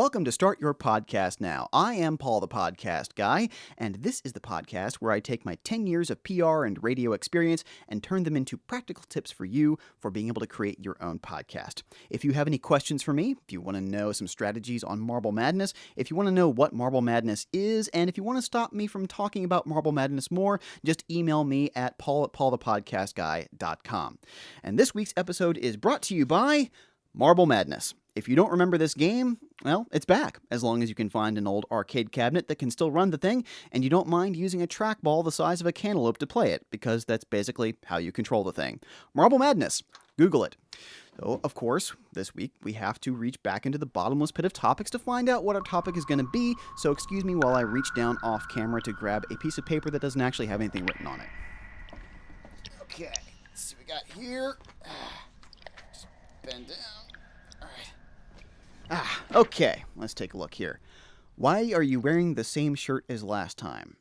Welcome to Start Your Podcast Now. I am Paul the Podcast Guy, and this is the podcast where I take my 10 years of PR and radio experience and turn them into practical tips for you for being able to create your own podcast. If you have any questions for me, if you want to know some strategies on Marble Madness, if you want to know what Marble Madness is, and if you want to stop me from talking about Marble Madness more, just email me at paul@paulthepodcastguy.com. And this week's episode is brought to you by Marble Madness. If you don't remember this game, well, it's back, as long as you can find an old arcade cabinet that can still run the thing, and you don't mind using a trackball the size of a cantaloupe to play it, because that's basically how you control the thing. Marble Madness. Google it. So, of course, this week we have to reach back into the bottomless pit of topics to find out what our topic is going to be, so excuse me while I reach down off camera to grab a piece of paper that doesn't actually have anything written on it. Okay, let's see what we got here. Just bend down. Okay, let's take a look here. Why are you wearing the same shirt as last time?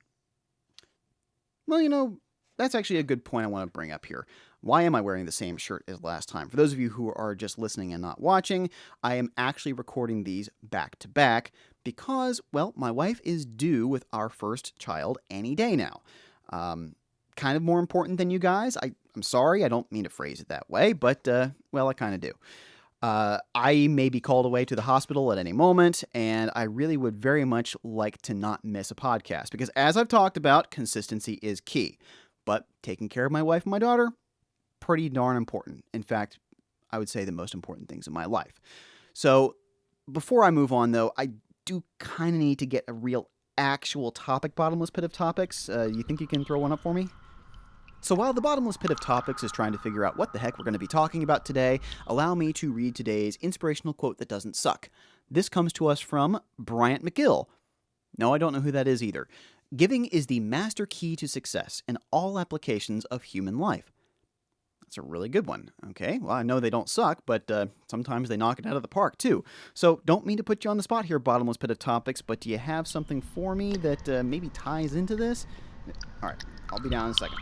Well, that's actually a good point I want to bring up here. Why am I wearing the same shirt as last time? For those of you who are just listening and not watching, I am actually recording these back to back because, well, my wife is due with our first child any day now. Kind of more important than you guys. I'm sorry, I don't mean to phrase it that way, but, well, I kind of do. I may be called away to the hospital at any moment, and I really would very much like to not miss a podcast, because as I've talked about, consistency is key. But taking care of my wife and my daughter, pretty darn important. In fact, I would say the most important things in my life. So before I move on, though, I do kind of need to get a real actual topic bottomless pit of topics. You think you can throw one up for me? So while the bottomless pit of topics is trying to figure out what the heck we're going to be talking about today, allow me to read today's inspirational quote that doesn't suck. This comes to us from Bryant McGill. No, I don't know who that is either. Giving is the master key to success in all applications of human life. That's a really good one. Okay, well, I know they don't suck, but sometimes they knock it out of the park, too. So don't mean to put you on the spot here, bottomless pit of topics, but do you have something for me that maybe ties into this? All right, I'll be down in a second.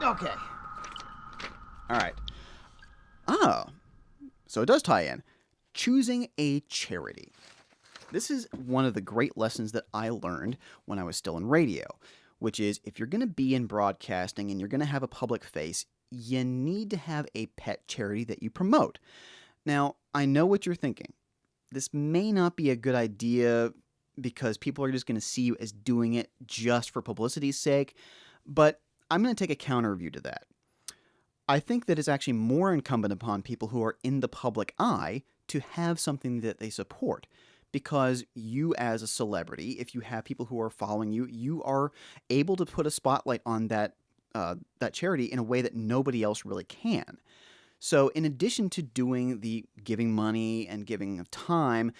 Okay. All right. Oh, so it does tie in. Choosing a charity. This is one of the great lessons that I learned when I was still in radio, which is if you're going to be in broadcasting and you're going to have a public face, you need to have a pet charity that you promote. Now, I know what you're thinking. This may not be a good idea because people are just going to see you as doing it just for publicity's sake, but I'm going to take a counter view to that. I think that it's actually more incumbent upon people who are in the public eye to have something that they support, because you as a celebrity, if you have people who are following you, you are able to put a spotlight on that charity in a way that nobody else really can. So in addition to doing the giving money and giving of time,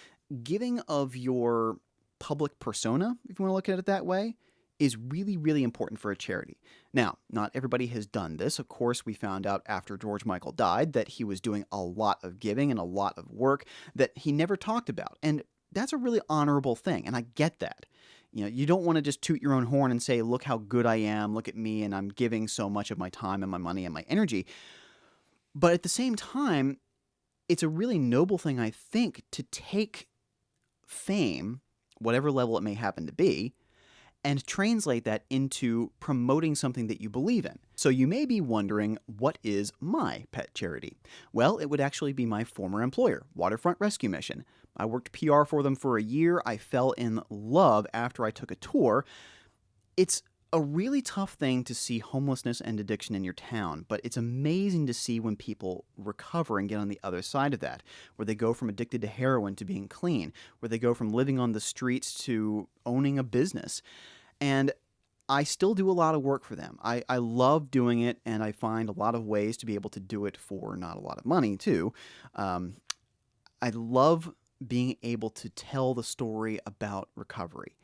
giving of your public persona, if you want to look at it that way, is really, really important for a charity. Now, not everybody has done this. Of course, we found out after George Michael died that he was doing a lot of giving and a lot of work that he never talked about. And that's a really honorable thing, and I get that. You don't want to just toot your own horn and say, look how good I am, look at me, and I'm giving so much of my time and my money and my energy. But at the same time, it's a really noble thing, I think, to take fame, whatever level it may happen to be, and translate that into promoting something that you believe in. So you may be wondering, what is my pet charity? Well, it would actually be my former employer, Waterfront Rescue Mission. I worked PR for them for a year. I fell in love after I took a tour. It's a really tough thing to see homelessness and addiction in your town, but it's amazing to see when people recover and get on the other side of that, where they go from addicted to heroin to being clean, where they go from living on the streets to owning a business. And I still do a lot of work for them. I love doing it, and I find a lot of ways to be able to do it for not a lot of money, too. I love being able to tell the story about recovery.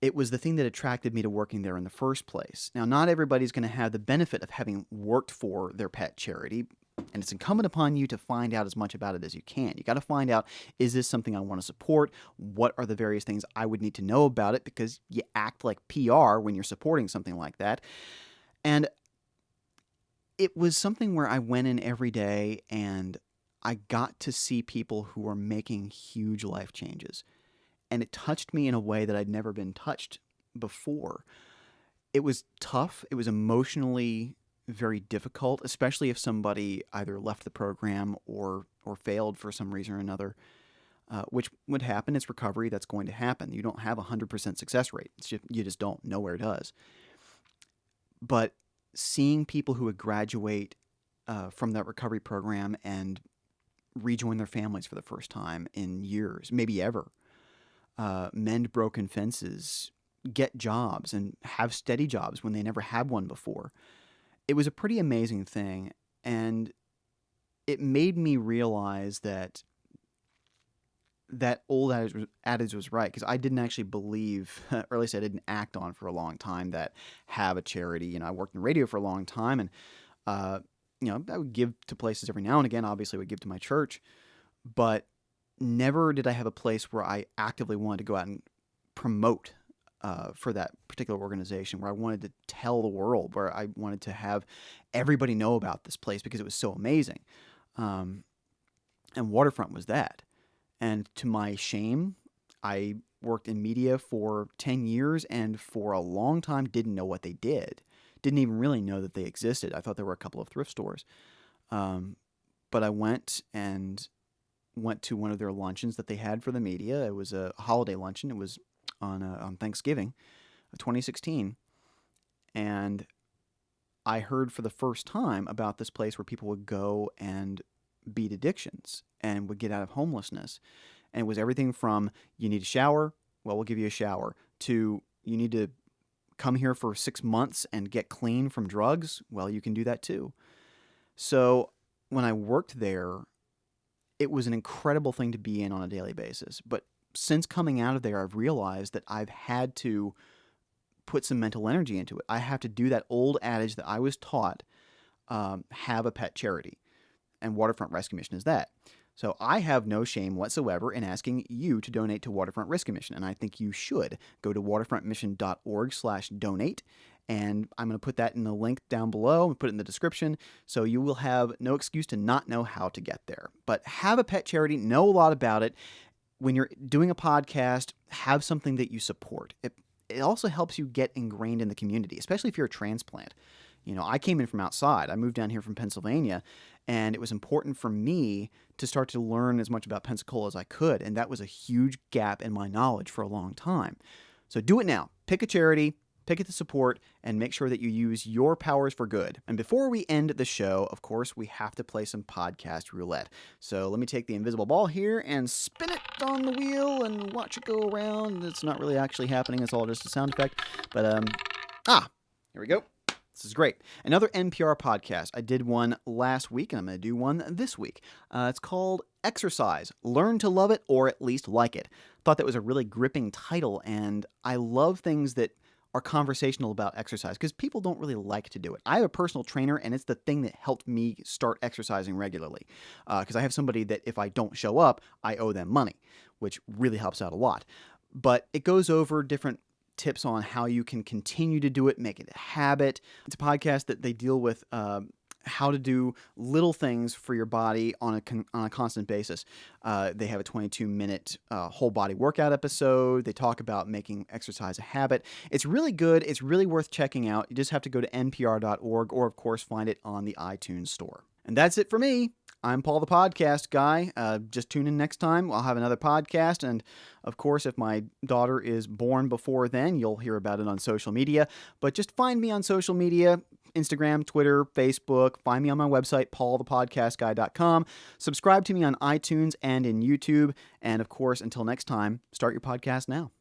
It was the thing that attracted me to working there in the first place. Now, not everybody's going to have the benefit of having worked for their pet charity, and it's incumbent upon you to find out as much about it as you can. You got to find out, is this something I want to support? What are the various things I would need to know about it? Because you act like PR when you're supporting something like that. And it was something where I went in every day and I got to see people who were making huge life changes. And it touched me in a way that I'd never been touched before. It was tough. It was emotionally very difficult, especially if somebody either left the program or failed for some reason or another, which would happen. It's recovery. That's going to happen. You don't have a 100% success rate. You just don't. Nowhere does. But seeing people who would graduate from that recovery program and rejoin their families for the first time in years, maybe ever, mend broken fences, get jobs, and have steady jobs when they never had one before. It was a pretty amazing thing, and it made me realize that old adage was right, because I didn't actually believe, or at least I didn't act on for a long time, that have a charity. I worked in radio for a long time, and I would give to places every now and again. Obviously, I would give to my church, but never did I have a place where I actively wanted to go out and promote for that particular organization, where I wanted to tell the world, where I wanted to have everybody know about this place because it was so amazing. And Waterfront was that. And to my shame, I worked in media for 10 years and for a long time didn't know what they did. Didn't even really know that they existed. I thought there were a couple of thrift stores. But I went to one of their luncheons that they had for the media. It was a holiday luncheon. It was on Thanksgiving of 2016. And I heard for the first time about this place where people would go and beat addictions and would get out of homelessness. And it was everything from, you need a shower? Well, we'll give you a shower. To, you need to come here for 6 months and get clean from drugs? Well, you can do that too. So when I worked there, it was an incredible thing to be in on a daily basis. But since coming out of there, I've realized that I've had to put some mental energy into it. I have to do that old adage that I was taught, have a pet charity. And Waterfront Rescue Mission is that. So I have no shame whatsoever in asking you to donate to Waterfront Rescue Mission, and I think you should. Go to waterfrontmission.org/donate, and I'm going to put that in the link down below and put it in the description, so you will have no excuse to not know how to get there. But have a pet charity, know a lot about it. When you're doing a podcast, have something that you support. It also helps you get ingrained in the community, especially if you're a transplant. I came in from outside. I moved down here from Pennsylvania, and it was important for me to start to learn as much about Pensacola as I could, and that was a huge gap in my knowledge for a long time. So do it now. Pick a charity, pick it to support, and make sure that you use your powers for good. And before we end the show, of course, we have to play some podcast roulette. So let me take the invisible ball here and spin it on the wheel and watch it go around. It's not really actually happening. It's all just a sound effect. But, here we go. This is great. Another NPR podcast. I did one last week, and I'm going to do one this week. It's called Exercise. Learn to love it, or at least like it. Thought that was a really gripping title, and I love things that are conversational about exercise because people don't really like to do it. I have a personal trainer, and it's the thing that helped me start exercising regularly because I have somebody that if I don't show up, I owe them money, which really helps out a lot. But it goes over different tips on how you can continue to do it, make it a habit. It's a podcast that they deal with how to do little things for your body on a constant basis. They have a 22-minute whole body workout episode. They talk about making exercise a habit. It's really good. It's really worth checking out. You just have to go to npr.org or, of course, find it on the iTunes store. And that's it for me. I'm Paul the Podcast Guy. Just tune in next time. I'll have another podcast. And, of course, if my daughter is born before then, you'll hear about it on social media. But just find me on social media, Instagram, Twitter, Facebook. Find me on my website, paulthepodcastguy.com. Subscribe to me on iTunes and in YouTube. And, of course, until next time, start your podcast now.